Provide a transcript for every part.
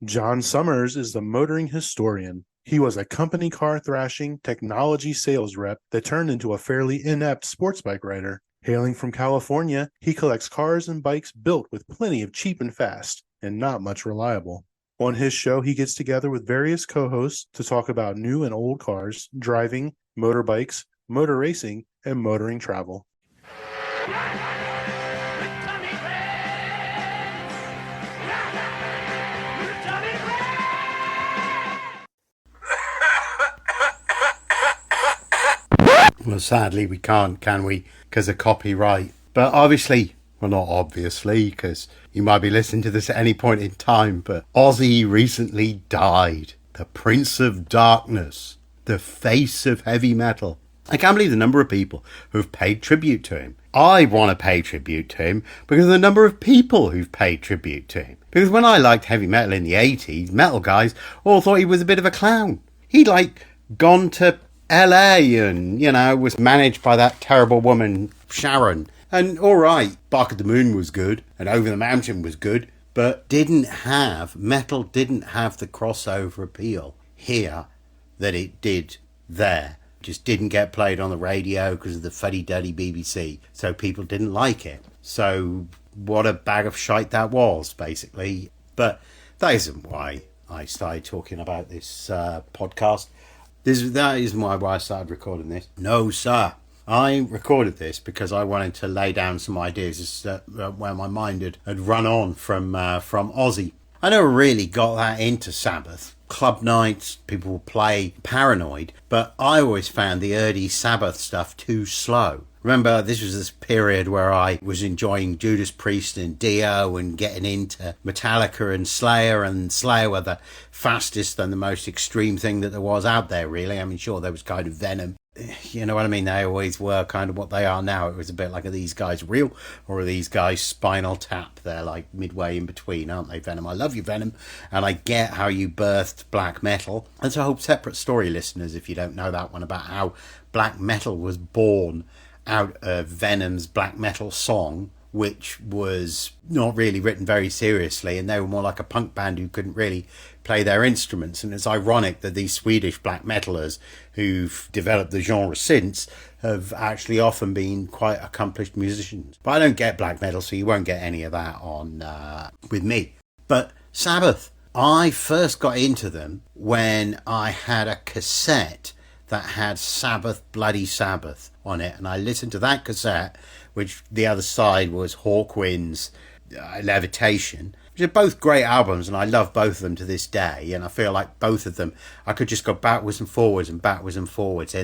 John Summers is the motoring historian. He was a company car thrashing technology sales rep that turned into a fairly inept sports bike rider. Hailing from California, he collects cars and bikes built with plenty of cheap and fast, and not much reliable. On his show, he gets together with various co hosts to talk about new and old cars, driving, motorbikes, motor racing, and motoring travel. Well, sadly, we can't, can we? Because of copyright. But obviously, well, not obviously, because you might be listening to this at any point in time, but Ozzy recently died. The Prince of Darkness. The face of heavy metal. I can't believe the number of people who've paid tribute to him. I want to pay tribute to him because of the number of people who've paid tribute to him. Because when I liked heavy metal in the 80s, metal guys all thought he was a bit of a clown. He'd gone to LA and, was managed by that terrible woman, Sharon. And alright, Bark at the Moon was good and Over the Mountain was good, but metal didn't have the crossover appeal here that it did there. Just didn't get played on the radio because of the fuddy-duddy BBC, so people didn't like it. So what a bag of shite that was, basically. But that isn't why I started talking about this podcast. That isn't why I started recording this. No, sir. I recorded this because I wanted to lay down some ideas where my mind had run on from Ozzy. I never really got that into Sabbath. Club nights, people would play Paranoid, but I always found the early Sabbath stuff too slow. Remember, this was this period where I was enjoying Judas Priest and Dio and getting into Metallica and Slayer were the fastest and the most extreme thing that there was out there, really. I mean, sure, there was kind of Venom. You know what I mean? They always were kind of what they are now. It was a bit like, are these guys real or are these guys Spinal Tap? They're like midway in between, aren't they, Venom? I love you, Venom. And I get how you birthed black metal. That's a whole separate story, listeners, if you don't know that one, about how black metal was born out of Venom's black metal song, which was not really written very seriously, and they were more like a punk band who couldn't really play their instruments. And it's ironic that these Swedish black metalers who've developed the genre since have actually often been quite accomplished musicians. But I don't get black metal, so you won't get any of that on with me. But Sabbath, I first got into them when I had a cassette that had Sabbath Bloody Sabbath on it, and I listened to that cassette, which the other side was Hawkwind's Levitation, which are both great albums, and I love both of them to this day. And I feel like both of them, I could just go backwards and forwards in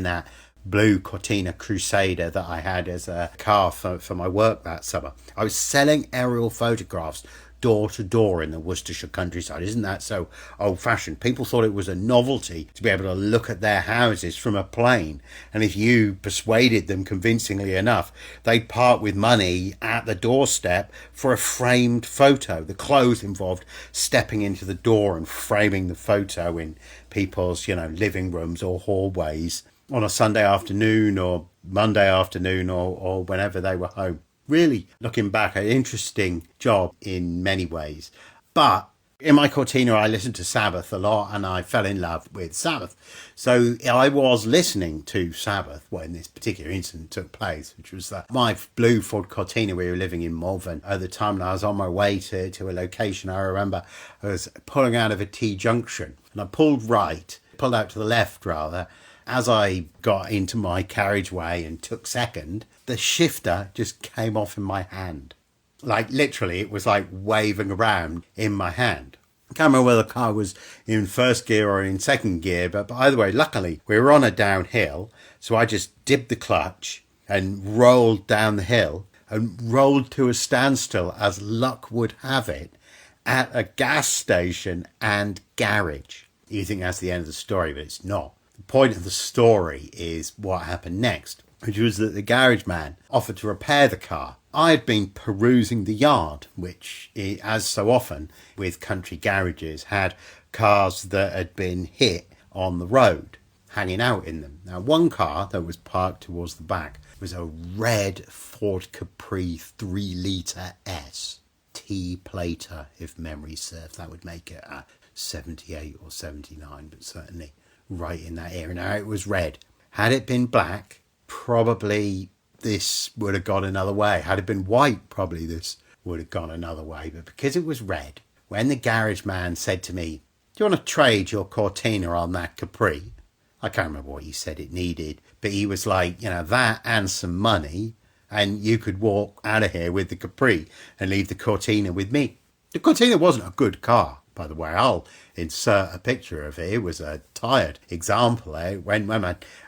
that blue Cortina Crusader that I had as a car for my work that summer. I was selling aerial photographs door to door in the Worcestershire countryside. Isn't that so old-fashioned? People thought it was a novelty to be able to look at their houses from a plane, and if you persuaded them convincingly enough, they'd part with money at the doorstep for a framed photo. The clothes involved stepping into the door and framing the photo in people's, living rooms or hallways on a Sunday afternoon or Monday afternoon or whenever they were home. Really, looking back, an interesting job in many ways. But in my Cortina, I listened to Sabbath a lot and I fell in love with Sabbath. So I was listening to Sabbath when this particular incident took place, which was that my blue Ford Cortina, we were living in Malvern at the time, and I was on my way to a location. I remember I was pulling out of a T-junction and I pulled out to the left rather. As I got into my carriageway and took second, the shifter just came off in my hand. Like literally, it was like waving around in my hand. I can't remember whether the car was in first gear or in second gear, but either way, luckily, we were on a downhill. So I just dipped the clutch and rolled down the hill and rolled to a standstill, as luck would have it, at a gas station and garage. You think that's the end of the story, but it's not. The point of the story is what happened next, which was that the garage man offered to repair the car. I had been perusing the yard, which, as so often with country garages, had cars that had been hit on the road, hanging out in them. Now, one car that was parked towards the back was a red Ford Capri 3-litre S. T Plater, if memory serves. That would make it a 78 or 79, but certainly right in that area. Now, it was red. Had it been black, probably this would have gone another way. Had it been white, probably this would have gone another way. But because it was red, when the garage man said to me, "Do you want to trade your Cortina on that Capri?" I can't remember what he said it needed, but he was like, that and some money, and you could walk out of here with the Capri and leave the Cortina with me. The Cortina wasn't a good car, by the way. I'll insert a picture of it. It was a tired example.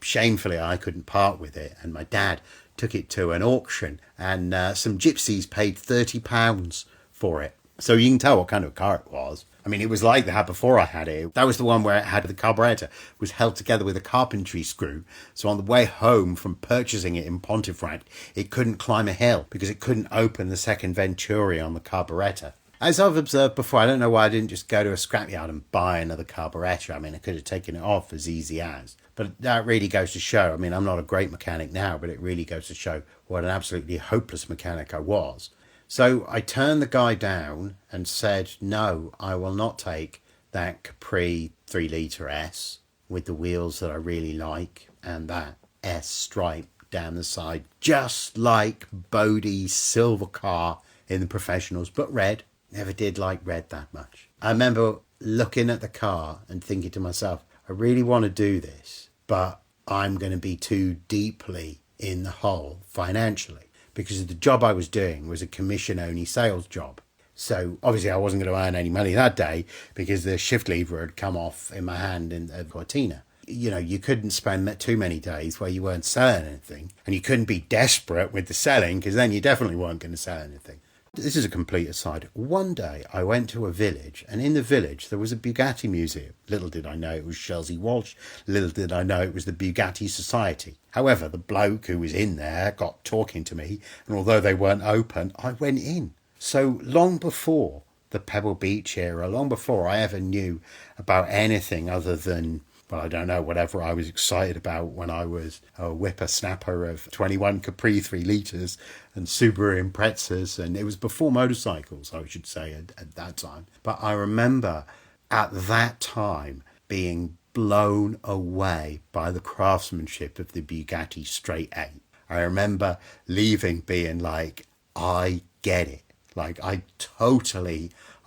Shamefully, I couldn't part with it, and my dad took it to an auction, and some gypsies paid £30 for it. So you can tell what kind of car it was. I mean, it was like that before I had it. That was the one where it had the carburetor was held together with a carpentry screw. So on the way home from purchasing it in Pontefract, it couldn't climb a hill because it couldn't open the second venturi on the carburetor. As I've observed before, I don't know why I didn't just go to a scrapyard and buy another carburetor. I mean, I could have taken it off as easy as. But that really goes to show, I mean, I'm not a great mechanic now, but it really goes to show what an absolutely hopeless mechanic I was. So I turned the guy down and said, no, I will not take that Capri 3-litre S with the wheels that I really like and that S stripe down the side, just like Bodie's silver car in the professionals, but red. Never did like red that much. I remember looking at the car and thinking to myself, I really want to do this, but I'm going to be too deeply in the hole financially. Because the job I was doing was a commission-only sales job. So obviously I wasn't going to earn any money that day because the shift lever had come off in my hand in Cortina. You couldn't spend too many days where you weren't selling anything. And you couldn't be desperate with the selling because then you definitely weren't going to sell anything. This is a complete aside. One day I went to a village, and in the village there was a Bugatti museum. Little did I know it was Shelsey Walsh. Little did I know it was the Bugatti Society. However, the bloke who was in there got talking to me, and although they weren't open, I went in. So long before the Pebble Beach era, long before I ever knew about anything other than, well, I don't know, whatever I was excited about when I was a whippersnapper of 21 Capri 3 litres and Subaru Imprezas, and it was before motorcycles, I should say, at that time. But I remember at that time being blown away by the craftsmanship of the Bugatti Straight 8. I remember leaving being like, I get it. Like, I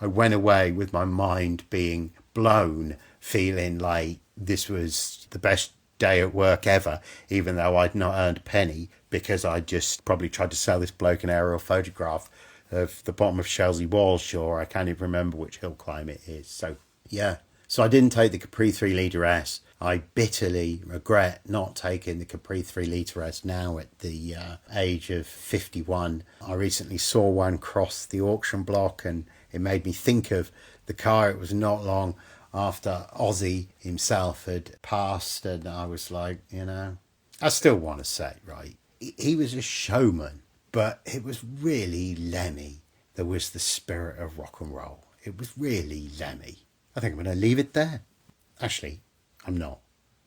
went away with my mind being blown, feeling like this was the best day at work ever, even though I'd not earned a penny, because I just probably tried to sell this bloke an aerial photograph of the bottom of Shelsey Walsh, or I can't even remember which hill climb it is. So, yeah. So I didn't take the Capri 3-litre S. I bitterly regret not taking the Capri 3-litre S now at the age of 51. I recently saw one cross the auction block, and it made me think of the car. It was not long after Ozzy himself had passed, and I was like, I still want to say, right, he was a showman, but it was really Lemmy. There was the spirit of rock and roll. It was really Lemmy. I think I'm going to leave it there. Actually, I'm not,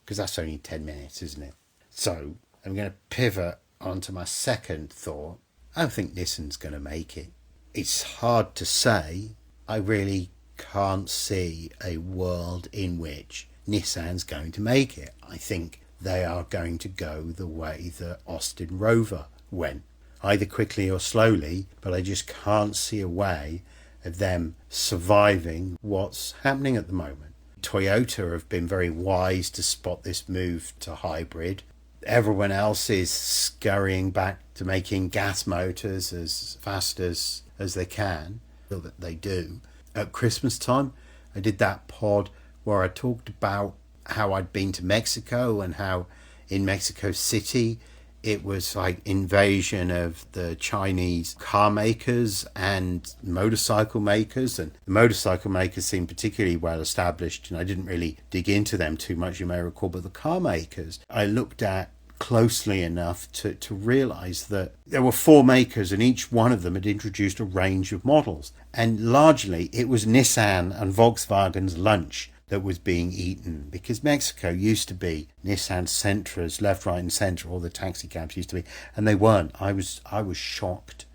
because that's only 10 minutes, isn't it? So I'm going to pivot onto my second thought. I don't think Nissan's going to make it. It's hard to say. I really can't see a world in which Nissan's going to make it. I think they are going to go the way that Austin Rover went, either quickly or slowly, but I just can't see a way of them surviving what's happening at the moment. Toyota have been very wise to spot this move to hybrid. Everyone else is scurrying back to making gas motors as fast as they can, so that they do. At Christmas time, I did that pod where I talked about how I'd been to Mexico and how in Mexico City it was like invasion of the Chinese car makers and motorcycle makers, and the motorcycle makers seemed particularly well established, and I didn't really dig into them too much, you may recall, but the car makers I looked at closely enough to realise that there were 4 makers, and each one of them had introduced a range of models, and largely it was Nissan and Volkswagen's lunch that was being eaten, because Mexico used to be Nissan Sentras, left, right and centre, all the taxi cabs used to be, and they weren't. I was shocked.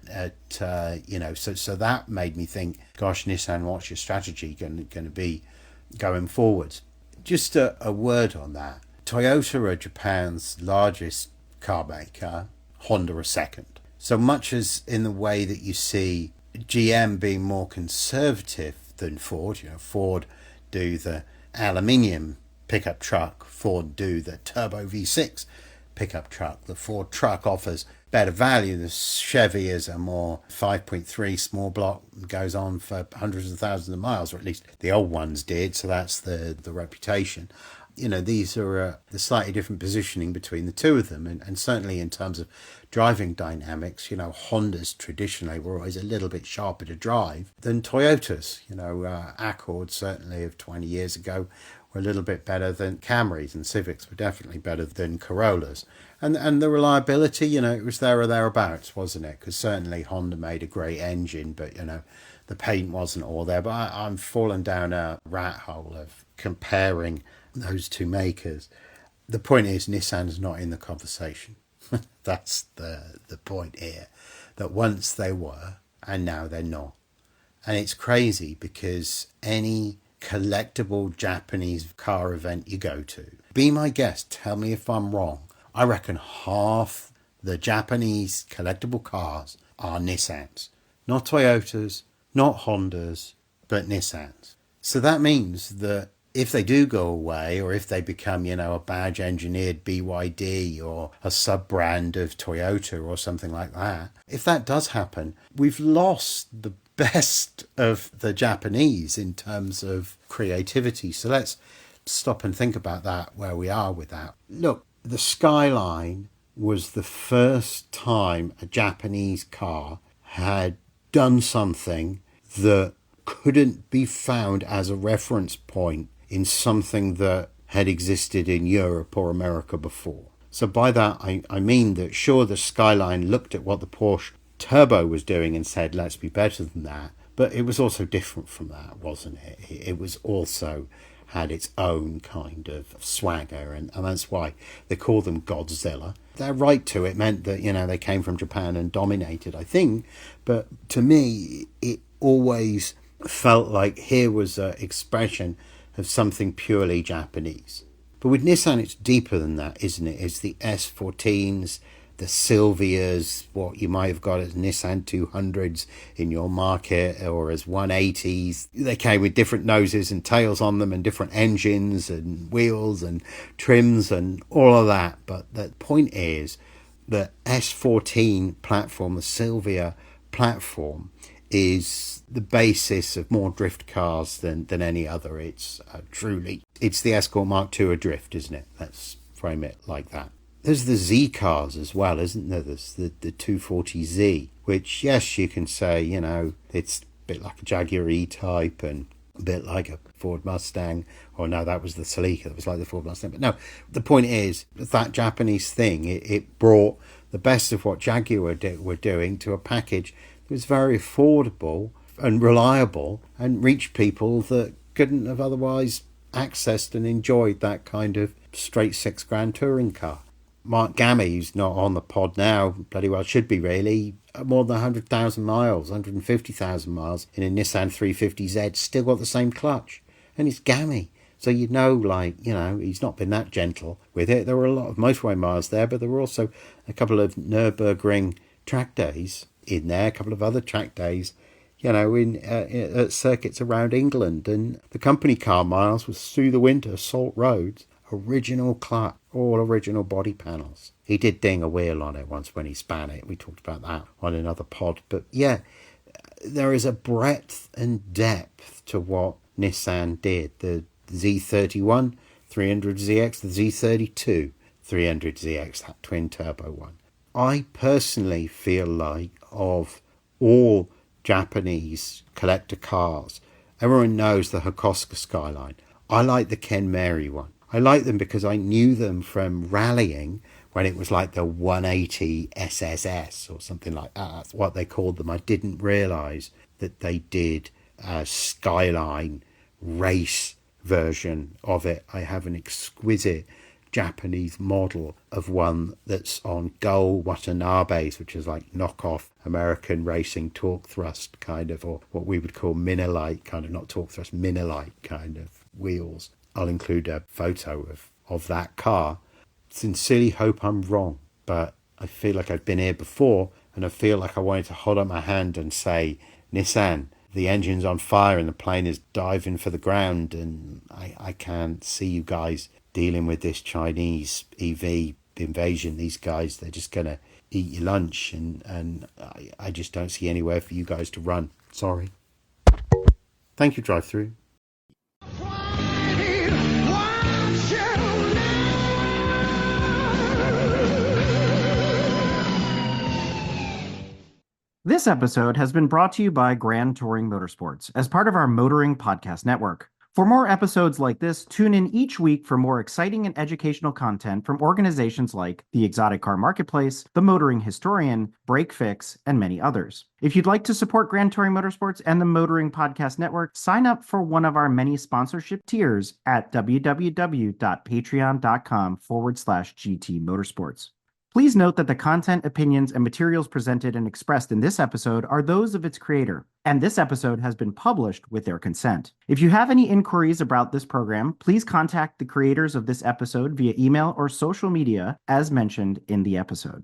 So that made me think, gosh, Nissan, what's your strategy going to be going forwards? Just a word on that. Toyota are Japan's largest car maker, Honda a second. So much as in the way that you see GM being more conservative than Ford, Ford do the aluminium pickup truck, Ford do the turbo V6 pickup truck. The Ford truck offers better value. The Chevy is a more 5.3 small block, goes on for hundreds of thousands of miles, or at least the old ones did, so that's the reputation. These are the slightly different positioning between the two of them, and certainly in terms of driving dynamics, Hondas traditionally were always a little bit sharper to drive than Toyotas. Accords certainly of 20 years ago were a little bit better than Camrys, and Civics were definitely better than Corollas. And the reliability, it was there or thereabouts, wasn't it? Because certainly Honda made a great engine, but, the paint wasn't all there. But I'm fallen down a rat hole of comparing those two makers. The point is, Nissan's not in the conversation. That's the point here. That once they were, and now they're not. And it's crazy because any collectible Japanese car event you go to, be my guest, tell me if I'm wrong, I reckon half the Japanese collectible cars are Nissans. Not Toyotas, not Hondas, but Nissans. So that means that if they do go away, or if they become, a badge engineered BYD or a sub-brand of Toyota or something like that, if that does happen, we've lost the best of the Japanese in terms of creativity. So let's stop and think about that, where we are with that. Look, the Skyline was the first time a Japanese car had done something that couldn't be found as a reference point in something that had existed in Europe or America before. So by that, I mean that sure, the Skyline looked at what the Porsche Turbo was doing and said, let's be better than that. But it was also different from that, wasn't it? It was also had its own kind of swagger, and that's why they call them Godzilla. Their right to it meant that, they came from Japan and dominated, I think. But to me, it always felt like here was an expression of something purely Japanese. But with Nissan, it's deeper than that, isn't it? It's the S14s, the Silvias, what you might have got as Nissan 200s in your market, or as 180s. They came with different noses and tails on them, and different engines and wheels and trims and all of that. But the point is, the S14 platform, the Silvia platform, is the basis of more drift cars than any other. It's it's the Escort Mark II adrift, isn't it? Let's frame it like that. There's the Z cars as well, isn't there? There's the 240Z, which, yes, you can say, it's a bit like a Jaguar E-Type and a bit like a Ford Mustang. Or no, that was the Celica. That was like the Ford Mustang. But no, the point is, that Japanese thing, it brought the best of what Jaguar were doing to a package that was very affordable and reliable and reached people that couldn't have otherwise accessed and enjoyed that kind of straight $6,000 touring car. Mark Gammy, who's not on the pod now, bloody well should be really, more than 100,000 miles, 150,000 miles in a Nissan 350Z, still got the same clutch. And it's Gammy. So he's not been that gentle with it. There were a lot of motorway miles there, but there were also a couple of Nürburgring track days in there, a couple of other track days, at circuits around England. And the company car miles was through the winter, salt roads, original clutch, all original body panels. He did ding a wheel on it once when he span it. We talked about that on another pod. But yeah, there is a breadth and depth to what Nissan did. The Z31 300ZX, the Z32 300ZX, that twin turbo one. I personally feel like of all Japanese collector cars, everyone knows the Hakosuka Skyline. I like the Ken Mary one. I like them because I knew them from rallying when it was like the 180 SSS or something like that. That's what they called them. I didn't realise that they did a Skyline race version of it. I have an exquisite Japanese model of one that's on Go Watanabes, which is like knockoff American racing torque thrust kind of, or what we would call Minolite kind of, not torque thrust, Minolite kind of wheels. I'll include a photo of that car. Sincerely hope I'm wrong, but I feel like I've been here before, and I feel like I wanted to hold up my hand and say, Nissan, the engine's on fire and the plane is diving for the ground, and I can't see you guys dealing with this Chinese EV invasion. These guys, they're just going to eat your lunch, and I just don't see anywhere for you guys to run. Sorry. Thank you, Drive Through. This episode has been brought to you by Grand Touring Motorsports as part of our Motoring Podcast Network. For more episodes like this, tune in each week for more exciting and educational content from organizations like the Exotic Car Marketplace, the Motoring Historian, Break Fix, and many others. If you'd like to support Grand Touring Motorsports and the Motoring Podcast Network, sign up for one of our many sponsorship tiers at www.patreon.com/GT Motorsports. Please note that the content, opinions, and materials presented and expressed in this episode are those of its creator, and this episode has been published with their consent. If you have any inquiries about this program, please contact the creators of this episode via email or social media as mentioned in the episode.